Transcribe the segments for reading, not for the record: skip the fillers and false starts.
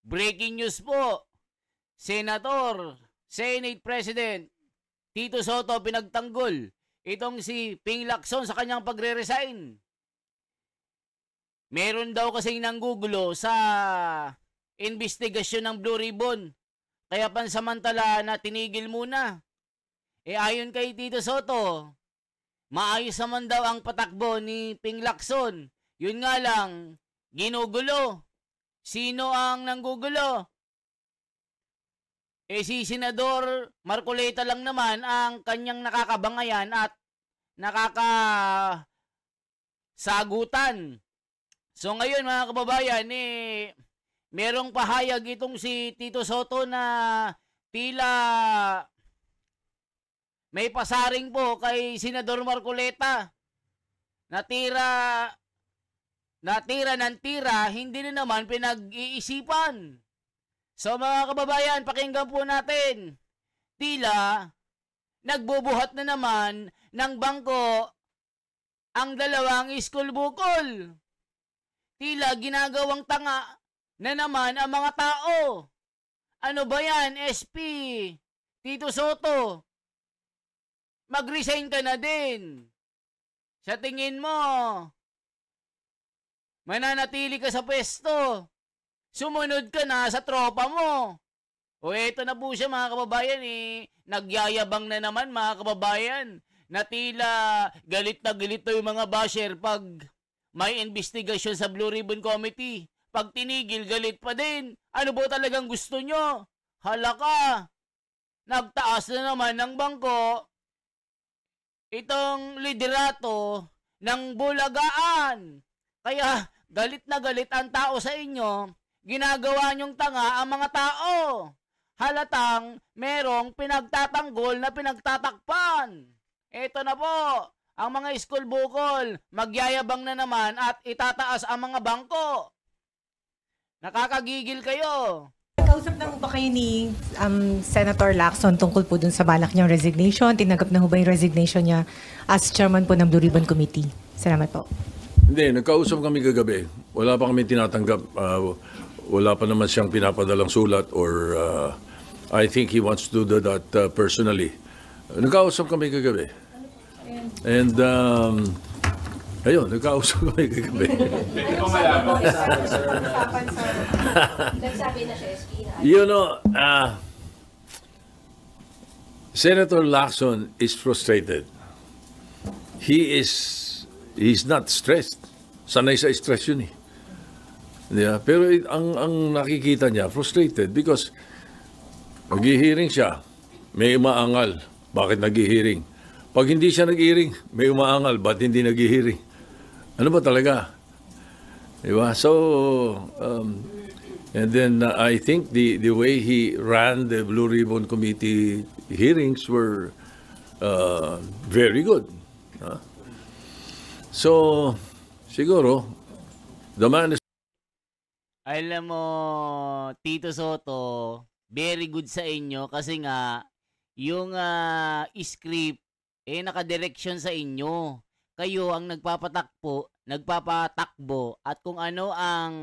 Breaking news po. Senate President Tito Soto pinagtanggol itong si Ping Lacson sa kanyang pagre-resign. Meron daw kasing nanggugulo sa investigasyon ng Blue Ribbon. Kaya pansamantala na tinigil muna. Ayon kay Tito Soto, maayos naman daw ang patakbo ni Ping Lacson. Yun nga lang, ginugulo. Sino ang nanggugulo? Si Senador Marcoleta lang naman ang kanyang nakakabangayan at nakakasagutan. So ngayon mga kababayan, merong pahayag itong si Tito Soto na tila may pasaring po kay Senador Marcoleta. Natira ng tira, hindi na naman pinag-iisipan. So mga kababayan, pakinggan po natin. Tila, nagbubuhat na naman ng bangko ang dalawang school bukol. Tila ginagawang tanga na naman ang mga tao. Ano ba yan, SP? Tito Soto, mag-resign ka na din. Sa tingin mo, mananatili ka sa pwesto. Sumunod ka na sa tropa mo. O eto na po siya mga kababayan Nagyayabang na naman mga kababayan. Na tila galit na yung mga basher pag may investigasyon sa Blue Ribbon Committee. Pag tinigil, galit pa din. Ano ba talagang gusto nyo? Halaka. Nagtaas na naman ng bangko itong liderato ng bulagaan. Kaya galit na galit ang tao sa inyo. Ginagawa nyong tanga ang mga tao. Halatang merong pinagtatanggol na pinagtatakpan. Ito na po, ang mga school bukol, magyayabang na naman at itataas ang mga bangko. Nakakagigil kayo. Kausap na ho ba kayo ni Senator Lacson tungkol po dun sa balak niyang resignation? Tinanggap na ho ba yung resignation niya as chairman po ng Blue Ribbon Committee? Salamat po. Hindi, nagkausap kami kagabi. Wala pa kami tinatanggap. Wala pa naman siyang pinapadalang sulat or I think he wants to do that personally. Nagkausap kami kagabi. And ayun, nagkausap kami kagabi. You know, Senator Lacson is frustrated. He's not stressed. Sanay sa stress yun Yeah, pero ang nakikita niya, frustrated because nag-hearing siya, may umaangal. Bakit nag-hearing? Pag hindi siya nag-hearing, may umaangal. Ba't hindi nag-hearing? Ano ba talaga? Diba? So, and then I think the way he ran the Blue Ribbon Committee hearings were very good. So, siguro, the man is... Alam mo, Tito Soto, very good sa inyo kasi nga, yung script, nakadireksyon sa inyo. Kayo ang nagpapatakbo, at kung ano ang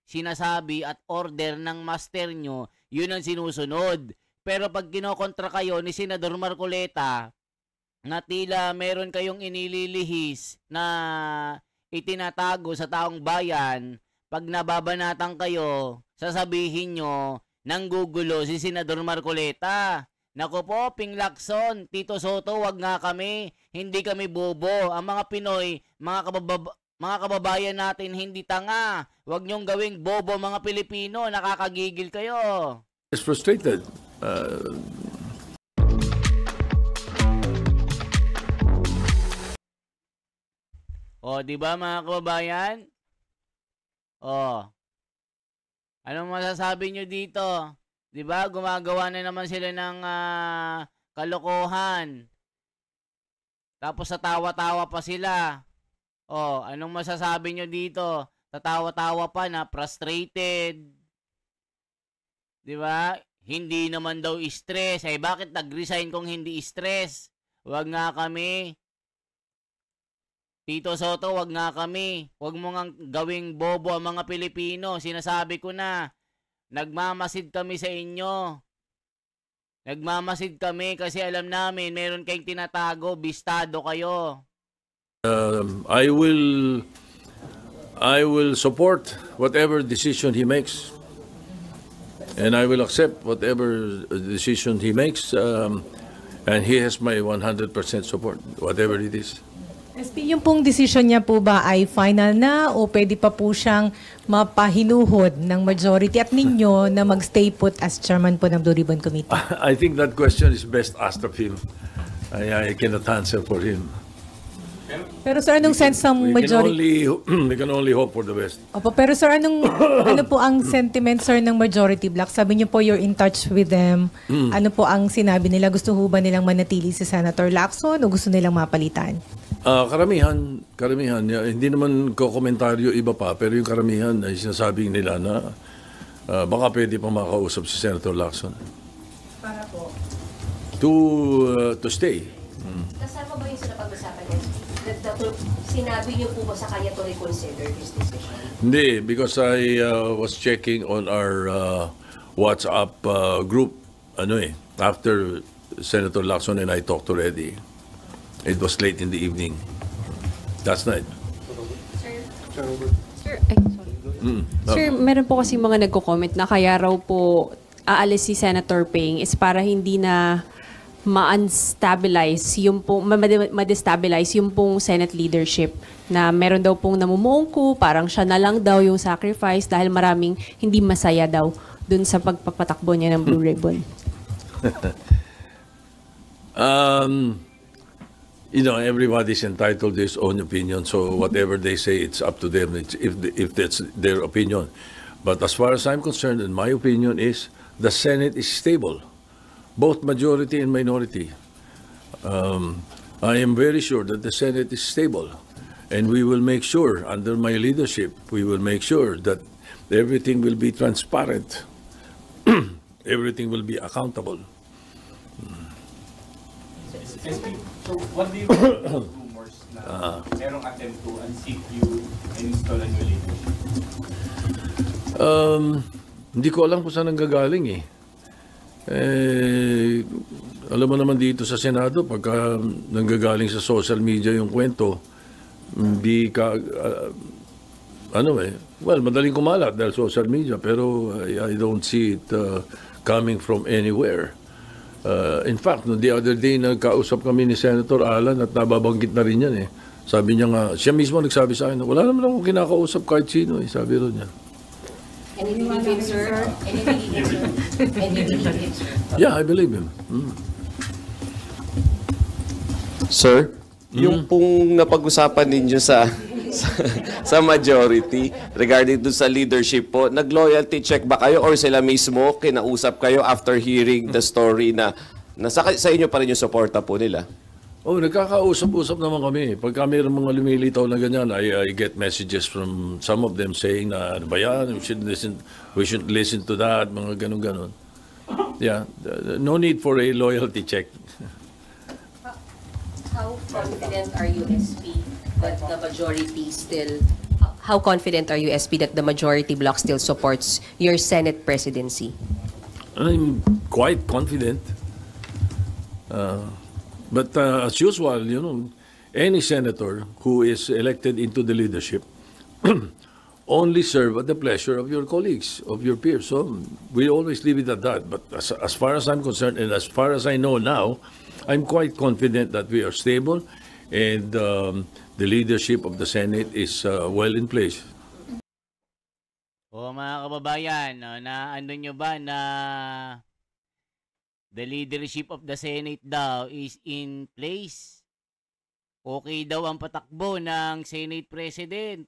sinasabi at order ng master nyo, yun ang sinusunod. Pero pag kinokontra kayo ni Senador Marcoleta, na tila meron kayong inililihis na itinatago sa taong bayan, pag nababanatan kayo, sasabihin nyo, nanggugulo si Senador Marcoleta. Naku po, Ping Lacson, Tito Soto, wag nga kami. Hindi kami bobo. Ang mga Pinoy, mga kababayan natin, hindi tanga. Wag nyong gawing bobo mga Pilipino. Nakakagigil kayo. Is frustrated. Di ba mga kababayan? Anong masasabi nyo dito? Di ba? Gumagawa na naman sila ng kalokohan. Tapos tatawa-tawa pa sila. Anong masasabi nyo dito? Tatawa-tawa pa na frustrated. Di ba? Hindi naman daw stress. Bakit nag-resign kung hindi stress? Wag nga kami. Tito Soto, wag nga kami. Wag mo nga gawing bobo ang mga Pilipino. Sinasabi ko na, nagmamasid kami sa inyo. Nagmamasid kami kasi alam namin meron kayong tinatago, bistado kayo. I will support whatever decision he makes. And I will accept whatever decision he makes. And he has my 100% support, whatever it is. SP, yung pong decision niya po ba ay final na o pwede pa po siyang mapahinuhod ng majority at ninyo na magstay put as chairman po ng Blue Ribbon Committee? I think that question is best asked of him. I cannot answer for him. Pero sir, anong sense ng majority? We can only hope for the best. Opo, pero sir, ano po ang sentiment, sir, ng majority bloc? Sabi niyo po you're in touch with them. Ano po ang sinabi nila? Gusto ho ba nilang manatili si Senator Lacson o gusto nilang mapalitan? Karamihan, hindi naman ko komentaryo iba pa, pero yung karamihan ay sinasabing nila na baka pwede pa makausap si Senator Lacson. Para po? To stay. Kasama ba yung sinapag-usapan niya? Sinabi niyo po ba sa kanya to reconsider his decision? Hindi, because I was checking on our WhatsApp group after Senator Lacson and I talked already. It was late in the evening last night. Sir, Sir, meron po kasi mga nagko-comment na kaya raw po aalis si Senator Ping is para hindi na ma-unstabilize yung pong, ma-destabilize yung pong Senate leadership na meron daw pong namumuong coup, parang siya na lang daw yung sacrifice dahil maraming hindi masaya daw dun sa pagpapatakbo niya ng Blue Ribbon. Everybody's entitled to his own opinion, so whatever they say, it's up to them if that's their opinion. But as far as I'm concerned, and my opinion is, the Senate is stable, both majority and minority. I am very sure that the Senate is stable, and we will make sure, under my leadership, we will make sure that everything will be transparent, everything will be accountable. So, what do you think about rumors na merong attempt to unseat you and install a new leadership? Hindi ko alam kung saan nanggagaling alam mo naman dito sa Senado, pagka nanggagaling sa social media yung kwento, hindi ka, madaling kumalat dahil social media, pero I don't see it coming from anywhere. In fact, the other day, nagkausap kami ni Senator Alan at nababanggit na rin yan Sabi niya nga, siya mismo nagsabi sa akin, wala naman akong kinakausap kahit sino sabi rin niya. And you believe him, sir? And you believe him, sir? And you believe him, sir? Yeah, I believe him. Sir, yung pong napag-usapan ninyo sa majority regarding dun sa leadership po, nag-loyalty check ba kayo or sila mismo kinausap kayo after hearing the story na sa inyo pa rin yung suporta po nila? Nagkakausap-usap naman kami. Pagka mayroong mga lumilitaw na ganyan, I get messages from some of them saying na, ano ba yan, we should listen to that, mga ganun-ganun. Yeah, no need for a loyalty check. How confident are you, SP, that the majority still... How confident are you, SP, that the majority bloc still supports your Senate presidency? I'm quite confident. But as usual, any senator who is elected into the leadership only serve at the pleasure of your colleagues, of your peers. So we always leave it at that. But as far as I'm concerned, and as far as I know now, I'm quite confident that we are stable and the leadership of the Senate is well in place. Mga kababayan, na ano nyo ba na the leadership of the Senate daw is in place? Okay daw ang patakbo ng Senate President.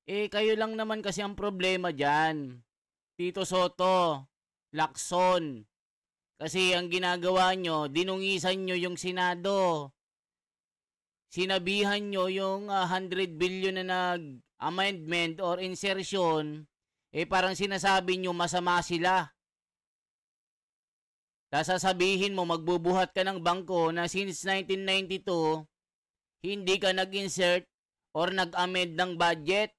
Kayo lang naman kasi ang problema dyan. Tito Soto, Lacson. Kasi ang ginagawa nyo, dinungisan nyo yung Senado. Sinabihan nyo yung 100 billion na nag-amendment or insertion, parang sinasabi nyo masama sila. Tapos sasabihin mo, magbubuhat ka ng bangko na since 1992, hindi ka nag-insert or nag-amend ng budget.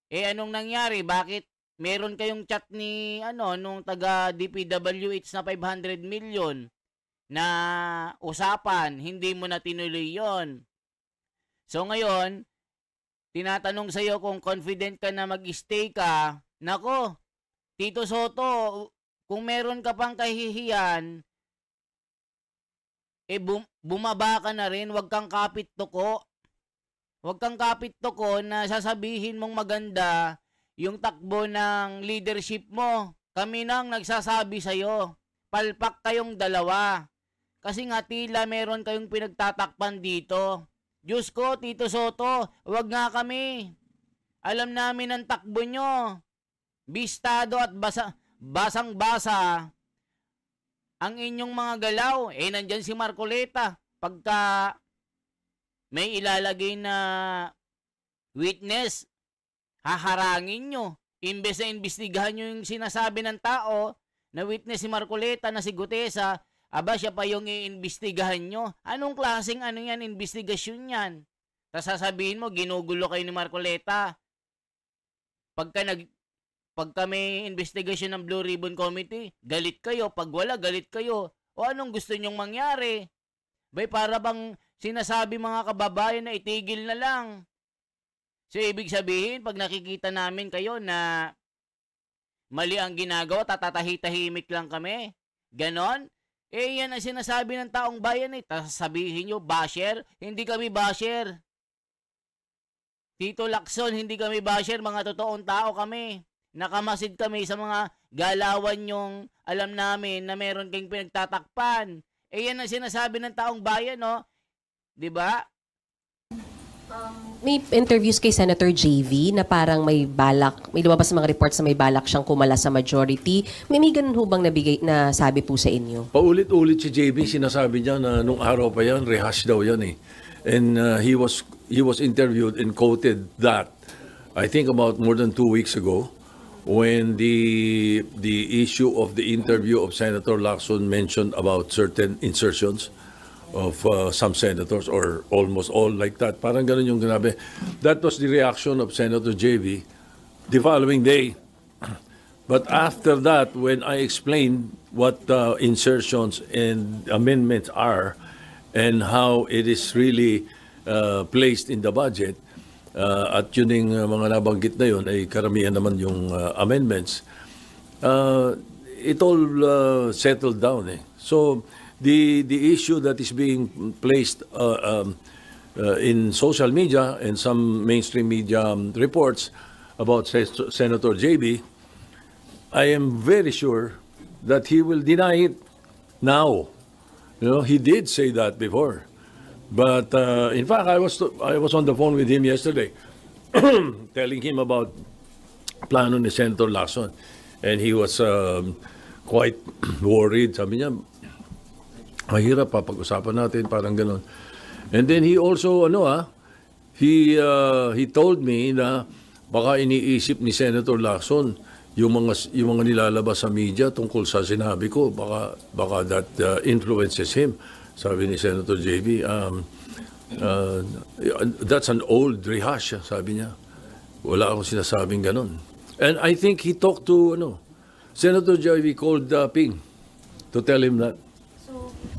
Anong nangyari? Bakit meron kayong chat ni nung taga DPWH na 500 million na usapan, hindi mo na tinuloy yon. So ngayon, tinatanong sa'yo kung confident ka na mag-stay ka. Nako, Tito Soto, kung meron ka pang kahihiyan, bumaba ka na rin, wag kang kapit toko. Wag kang kapit toko na sasabihin mong maganda yung takbo ng leadership mo. Kami nang nagsasabi sa'yo, palpak kayong dalawa. Kasi nga tila meron kayong pinagtatakpan dito. Diyos ko, Tito Soto, wag nga kami. Alam namin ang takbo nyo. Bistado at basang-basa ang inyong mga galaw. Nandyan si Marcoleta. Pagka may ilalagay na witness, haharangin nyo. Imbes na imbestigahan nyo yung sinasabi ng tao na witness si Marcoleta na si Gutesa, siya pa yung iimbestigahan nyo. Anong klaseng yan, investigasyon yan? Tapos sasabihin mo, ginugulo kayo ni Marcoleta. Pagka may investigasyon ng Blue Ribbon Committee, galit kayo. Pag wala, galit kayo. O anong gusto nyong mangyari? Para bang sinasabi mga kababayan na itigil na lang. So, ibig sabihin, pag nakikita namin kayo na mali ang ginagawa, tatatahi-tahimik lang kami. Ganon? Yan ang sinasabi ng taong bayan eh. Tapos sabihin nyo, basher? Hindi kami basher. Tito Lacson, hindi kami basher. Mga totoong tao kami. Nakamasid kami sa mga galawan yung alam namin na meron kayong pinagtatakpan. Yan ang sinasabi ng taong bayan, no? Diba? May interviews kay Senator JV na parang may lumabas sa mga reports na may balak siyang kumala sa majority. May ganun ho bang na sabi po sa inyo? Paulit-ulit si JV, sinasabi niya na nung araw pa yan, rehash daw yan eh. And he was interviewed and quoted that, I think about more than 2 weeks ago, when the issue of the interview of Senator Lacson mentioned about certain insertions of some senators or almost all like that. Parang ganun yung ginabi. That was the reaction of Senator JV the following day. But after that, when I explained what insertions and amendments are and how it is really placed in the budget, at yun yung mga nabanggit na yun ay karamihan naman yung amendments, it all settled down eh. So, the issue that is being placed in social media and some mainstream media reports about Senator JB, I am very sure that he will deny it now. He did say that before. But in fact, I was on the phone with him yesterday telling him about plano ni Senator Lacson. And he was quite worried. Sabi niya, mahirap pag-usapan natin, parang gano'n. And then he also, he told me na baka iniisip ni Senator Lacson yung mga nilalabas sa media tungkol sa sinabi ko, baka that influences him. Sabi ni Senator JB, that's an old rehash, sabi niya. Wala akong sinasabing gano'n. And I think he talked to, Senator JB called Ping to tell him that.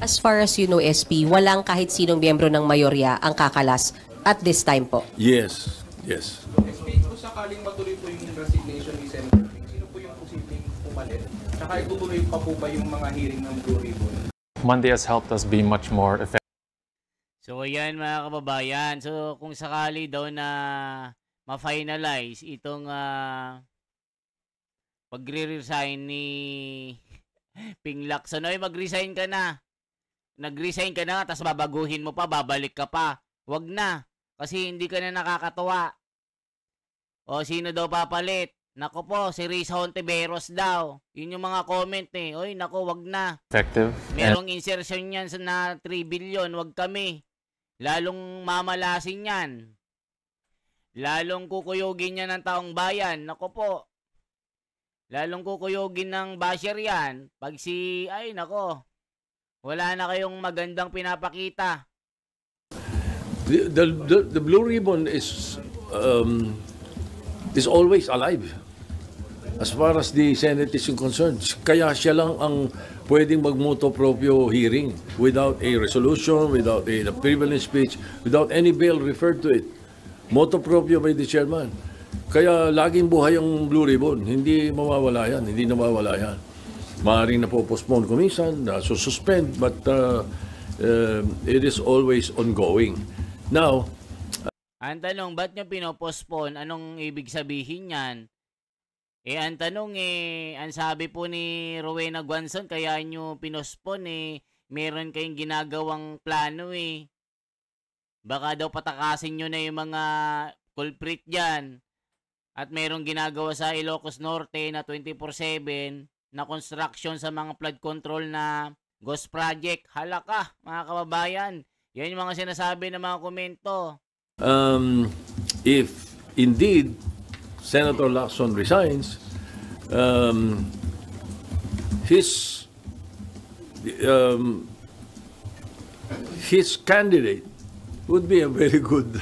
As far as you know, SP, walang kahit sinong miyembro ng mayorya ang kakalas at this time po? Yes. SP, kung sakaling matuloy po yung resignation ni Senator Ping, sino po yung posibleng pumalit? Saka itutuloy pa po ba yung mga hearing ng Blue Ribbon? Monday has helped us be much more effective. So ayan mga kababayan. So kung sakali daw na ma-finalize itong pagre-resign ni Ping Lacson, mag-resign ka na. Nag-resign ka na, tapos babaguhin mo pa, babalik ka pa. Wag na, kasi hindi ka na nakakatuwa. O sino daw papalit? Nako po, si Risa Hontiveros daw. Yun yung mga comment eh. Oy, nako, wag na. Effective. Merong insertion yan na 3 billion, wag kami. Lalong mamalasin yan. Lalong kukuyugin yan ng taong bayan. Nako po. Lalong kukuyugin ng basher yan. Pag nako. Wala na kayong magandang pinapakita. The Blue Ribbon is always alive. as far as the Senate is concerned. Kaya siya lang ang pwedeng mag-motu proprio hearing without a resolution, without a privilege speech, without any bill referred to it. Motu proprio by the chairman. Kaya laging buhay ang Blue Ribbon. Hindi mawawala yan. Hindi nawawala yan. Maaaring na-postpone kumisan, suspend, but it is always ongoing. Now, ang tanong, ba't nyo pinopostpone? Anong ibig sabihin yan? Ang tanong ang sabi po ni Rowena Guanzon, kaya nyo pinospone meron kayong ginagawang plano Baka daw patakasin nyo na yung mga culprit dyan. At merong ginagawa sa Ilocos Norte na 24/7 na construction sa mga flood control na ghost project. Halaka, mga kababayan. Yan yung mga sinasabi ng mga komento. If indeed Senator Lacson resigns, his candidate would be a very good,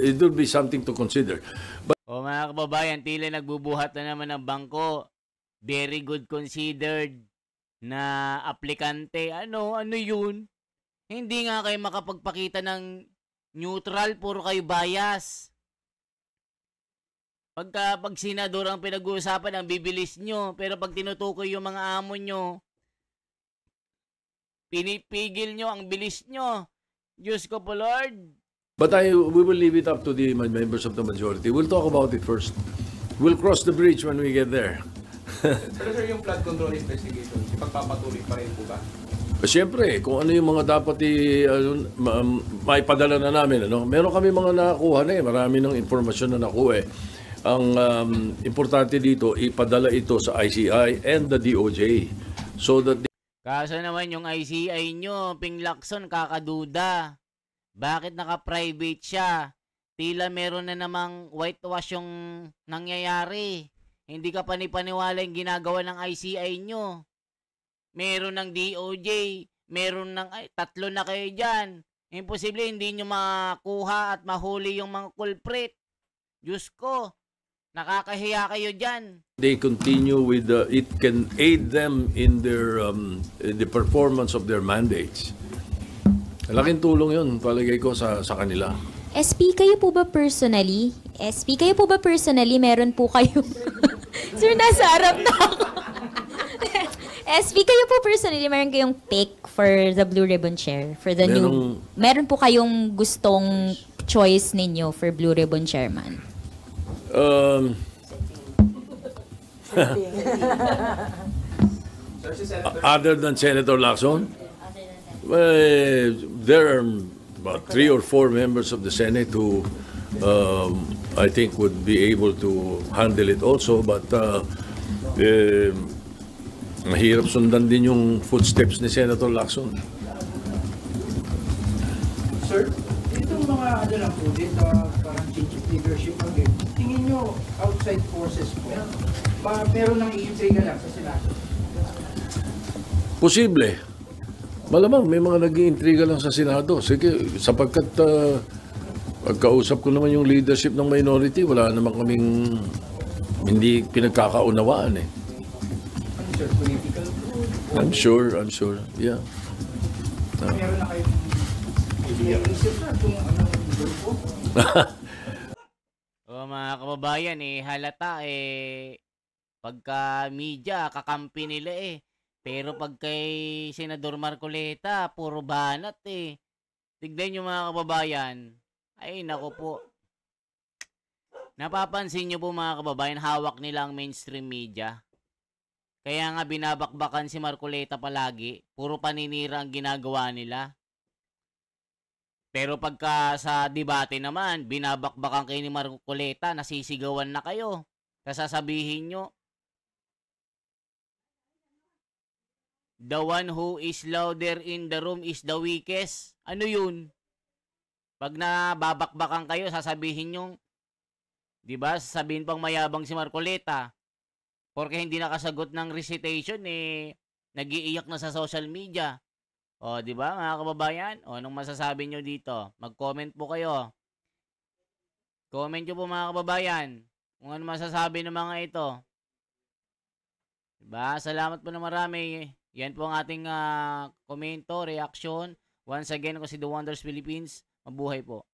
it would be something to consider. But, mga kababayan, tila nagbubuhat na naman ng bangko. Very good considered na aplikante. Ano yun? Hindi nga kayo makapagpakita ng neutral, puro kayo bias. Pag senador ang pinag-uusapan, ang bibilis nyo. Pero pag tinutukoy yung mga amo nyo, pinipigil nyo, ang bilis nyo. Diyos ko po, Lord. But we will leave it up to the members of the majority. We'll talk about it first. We'll cross the bridge when we get there. Pero sir, yung flood control investigation, ipagpapatuloy pa rin po ba? Siyempre, kung ano yung mga dapat maipadala na namin. Meron kami mga nakakuha na marami ng informasyon na nakuha Ang importante dito, ipadala ito sa ICI and the DOJ. So that Kaso naman yung ICI nyo, Ping Lacson, kakaduda. Bakit naka-private siya? Tila meron na namang whitewash yung nangyayari. Hindi ka panipaniwala yung ginagawa ng ICI nyo. Meron ng DOJ, meron ng tatlo na kayo dyan. Imposible hindi nyo makuha at mahuli yung mga culprit. Diyos ko, nakakahiya kayo dyan. They continue with it can aid them in their the performance of their mandates. Laking tulong yun, palagay ko sa kanila. SP, kayo po ba personally, meron po kayo... Sir, nasa harap na ako. SP, kayo po personally, meron kayong pick for the Blue Ribbon Chair? For the meron po kayong gustong choice ninyo for Blue Ribbon Chairman? Other than Senator Lacson? There are about 3 or 4 members of the Senate who I think would be able to handle it also, but mahirap sundan din yung footsteps ni Senator Lacson. Sir, itong mga lang po dito, parang change of leadership again, tingin nyo outside forces po, meron nang iintriga lang sa Senado? Posible. Malamang may mga nag-iintriga lang sa Senado. Sige, sapagkat pagkausap ko naman yung leadership ng minority, wala naman kaming hindi pinagkakaunawaan Ano sir, political group? I'm sure. Yeah. Meron na kayong isip na kung anong grupo? Mga kababayan, halata pagka media, kakampi nila Pero pag kay Senador Marcoleta, puro banat Tignan nyo mga kababayan. Ay, nako po. Napapansin nyo po mga kababayan, hawak nila ang mainstream media. Kaya nga binabakbakan si Marcoleta palagi. Puro paninira ang ginagawa nila. Pero pagka sa debate naman, binabakbakan kayo ni Marcoleta, nasisigawan na kayo. Sasabihin nyo, the one who is louder in the room is the weakest. Ano yun? Pag nababakbakan kayo, sasabihin nyo, di ba? Sasabihin pang mayabang si Marcoleta. Porque hindi nakasagot ng recitation, nag-iiyak na sa social media. O, di ba mga kababayan? O, anong masasabi nyo dito? Mag-comment po kayo. Comment nyo po mga kababayan kung ano masasabi ng mga ito. Diba? Salamat po na marami. Yan po ang ating komento, reaction. Once again, ako si The Wonders Philippines. Mabuhay po.